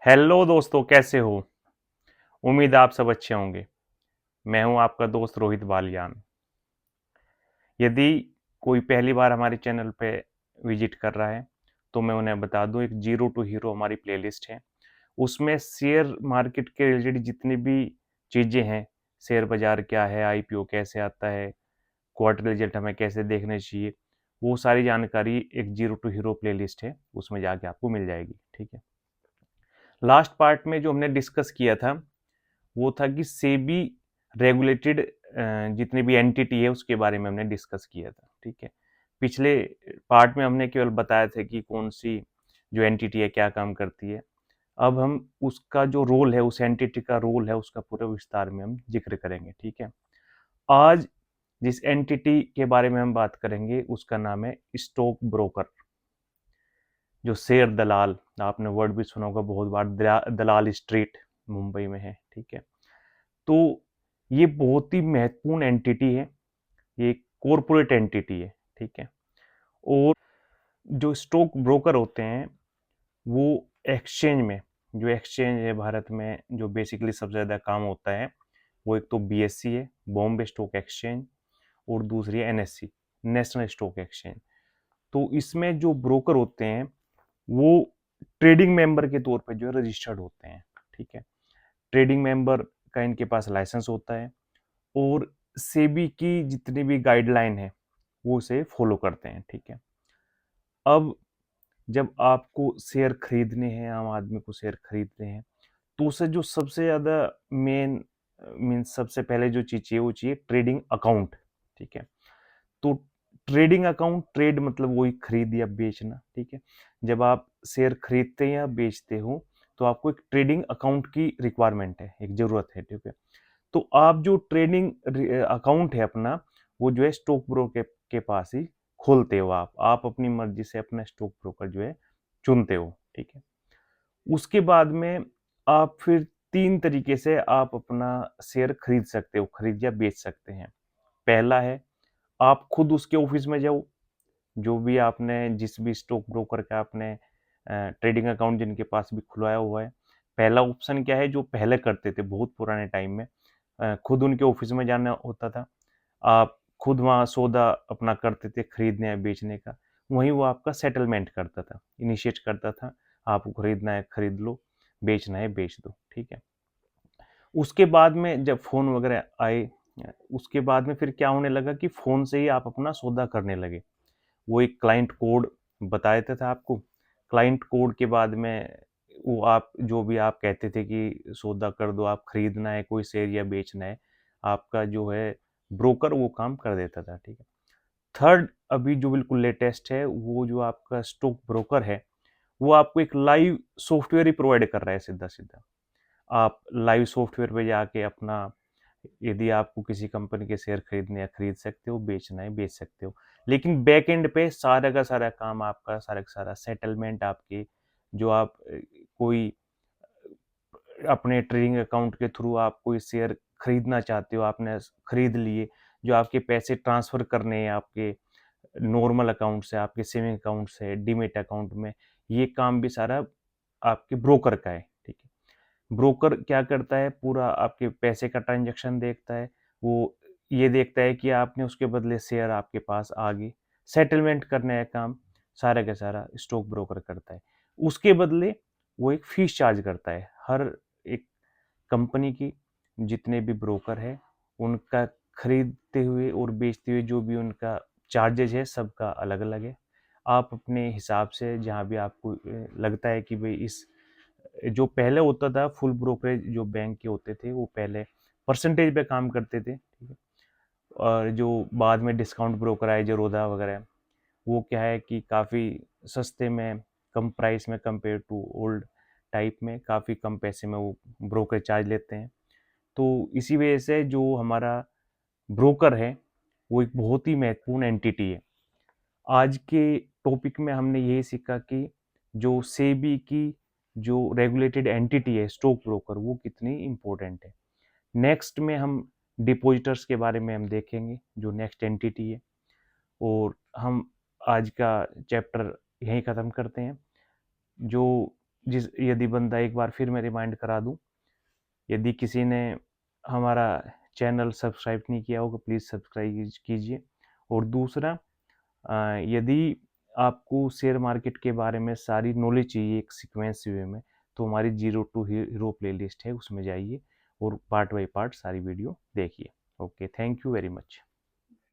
Hello दोस्तों, कैसे हो? उम्मीद आप सब अच्छे होंगे। मैं हूं आपका दोस्त रोहित बालियान। यदि कोई पहली बार हमारे चैनल पे विजिट कर रहा है तो मैं उन्हें बता दूं, एक जीरो टू हीरो हमारी प्लेलिस्ट है। उसमें शेयर मार्केट के रिलेटेड जितनी भी चीज़ें हैं, शेयर बाजार क्या है, आईपीओ कैसे आता है, क्वार्टर रिजल्ट हमें कैसे देखने चाहिए, वो सारी जानकारी एक जीरो टू हीरो प्लेलिस्ट है, उसमें जाके आपको मिल जाएगी। ठीक है। लास्ट पार्ट में जो हमने डिस्कस किया था वो था कि सेबी रेगुलेटेड जितनी भी एंटिटी है उसके बारे में हमने डिस्कस किया था। ठीक है। पिछले पार्ट में हमने केवल बताया था कि कौन सी जो एंटिटी है क्या काम करती है। अब हम उसका जो रोल है, उस एंटिटी का रोल है, उसका पूरे विस्तार में हम जिक्र करेंगे। ठीक है। आज जिस एंटिटी के बारे में हम बात करेंगे उसका नाम है स्टॉक ब्रोकर। जो शेयर दलाल, आपने वर्ड भी सुना होगा बहुत बार, दलाल स्ट्रीट मुंबई में है। ठीक है। तो ये बहुत ही महत्वपूर्ण एंटिटी है, ये कॉरपोरेट एंटिटी है। ठीक है। और जो स्टॉक ब्रोकर होते हैं वो एक्सचेंज में, जो एक्सचेंज है भारत में, जो बेसिकली सबसे ज़्यादा काम होता है वो एक तो बीएससी है, बॉम्बे स्टॉक एक्सचेंज, और दूसरी है एनएससी, नेशनल स्टॉक एक्सचेंज। तो इसमें जो ब्रोकर होते हैं वो ट्रेडिंग मेंबर के तौर पे जो है रजिस्टर्ड होते हैं। ठीक है। ट्रेडिंग मेंबर का इनके पास लाइसेंस होता है और सेबी की जितनी भी गाइडलाइन है वो उसे फॉलो करते हैं। ठीक है। अब जब आपको शेयर खरीदने हैं, आम आदमी को शेयर खरीदने हैं, तो उसे जो सबसे ज़्यादा मेन मीन्स सबसे पहले जो चीज़ चाहिए वो चाहिए ट्रेडिंग अकाउंट। ठीक है। तो ट्रेडिंग अकाउंट, ट्रेड मतलब वही खरीद या बेचना। ठीक है। जब आप शेयर खरीदते या बेचते हो तो आपको एक ट्रेडिंग अकाउंट की रिक्वायरमेंट है, एक ज़रूरत है। ठीक है। तो आप जो ट्रेडिंग अकाउंट है अपना, वो जो है स्टॉक ब्रोकर के पास ही खोलते हो। आप अपनी मर्जी से अपना स्टॉक ब्रोकर जो है चुनते हो। ठीक है। उसके बाद में आप फिर तीन तरीके से आप अपना शेयर खरीद सकते हो, खरीद या बेच सकते हैं। पहला है आप खुद उसके ऑफिस में जाओ, जो भी आपने जिस भी स्टॉक ब्रोकर का आपने ट्रेडिंग अकाउंट जिनके पास भी खुलवाया हुआ है। पहला ऑप्शन क्या है, जो पहले करते थे बहुत पुराने टाइम में, खुद उनके ऑफिस में जाना होता था। आप खुद वहाँ सौदा अपना करते थे खरीदने या बेचने का। वहीं वो आपका सेटलमेंट करता था, इनिशिएट करता था। आपको खरीदना है खरीद लो, बेचना है बेच दो। ठीक है। उसके बाद में जब फ़ोन वगैरह आए, उसके बाद में फिर क्या होने लगा कि फ़ोन से ही आप अपना सौदा करने लगे। वो एक क्लाइंट कोड बता देता था आपको। क्लाइंट कोड के बाद में वो आप जो भी आप कहते थे कि सौदा कर दो, आप खरीदना है कोई शेयर या बेचना है, आपका जो है ब्रोकर वो काम कर देता था। ठीक है। थर्ड अभी जो बिल्कुल लेटेस्ट है, वो जो आपका स्टॉक ब्रोकर है, वो आपको एक लाइव सॉफ्टवेयर ही प्रोवाइड कर रहा है सीधा सीधा। आप लाइव सॉफ्टवेयर पे जाके अपना, यदि आपको किसी कंपनी के शेयर खरीदने या खरीद सकते हो, बेचना है बेच सकते हो। लेकिन बैक एंड पे सारा का सारा काम आपका, सारा का सारा सेटलमेंट आपके, जो आप कोई अपने ट्रेडिंग अकाउंट के थ्रू आप कोई शेयर खरीदना चाहते हो, आपने खरीद लिए, जो आपके पैसे ट्रांसफर करने हैं आपके नॉर्मल अकाउंट से, आपके सेविंग अकाउंट से डीमेट अकाउंट में, ये काम भी सारा आपके ब्रोकर का है। ठीक है। ब्रोकर क्या करता है, पूरा आपके पैसे का ट्रांजैक्शन देखता है। वो ये देखता है कि आपने उसके बदले शेयर आपके पास आ गए। सेटलमेंट करने का काम सारा का सारा स्टॉक ब्रोकर करता है। उसके बदले वो एक फीस चार्ज करता है। हर एक कंपनी की जितने भी ब्रोकर है, उनका खरीदते हुए और बेचते हुए जो भी उनका चार्जेज है, सबका अलग अलग है। आप अपने हिसाब से जहाँ भी आपको लगता है कि भाई इस, जो पहले होता था फुल ब्रोकरेज जो बैंक के होते थे, वो पहले परसेंटेज पे काम करते थे। ठीक है। और जो बाद में डिस्काउंट ब्रोकर आए, ज़ेरोधा वगैरह, वो क्या है कि काफ़ी सस्ते में, कम प्राइस में, कंपेयर टू ओल्ड टाइप में काफ़ी कम पैसे में वो ब्रोकर चार्ज लेते हैं। तो इसी वजह से जो हमारा ब्रोकर है वो एक बहुत ही महत्वपूर्ण एंटिटी है। आज के टॉपिक में हमने यही सीखा कि जो सेबी की जो रेगुलेटेड एंटिटी है स्टॉक ब्रोकर, वो कितनी इम्पोर्टेंट है। नेक्स्ट में हम डिपॉजिटर्स के बारे में हम देखेंगे, जो नेक्स्ट एंटिटी है। और हम आज का चैप्टर यहीं ख़त्म करते हैं। जो यदि बंदा एक बार फिर मैं रिमाइंड करा दूं, यदि किसी ने हमारा चैनल सब्सक्राइब नहीं किया होगा प्लीज़ सब्सक्राइब कीजिए। और दूसरा, यदि आपको शेयर मार्केट के बारे में सारी नॉलेज चाहिए एक सीक्वेंस वे में, तो हमारी जीरो टू हीरो प्लेलिस्ट है, उसमें जाइए और पार्ट बाय पार्ट सारी वीडियो देखिए। Okay, thank you very much.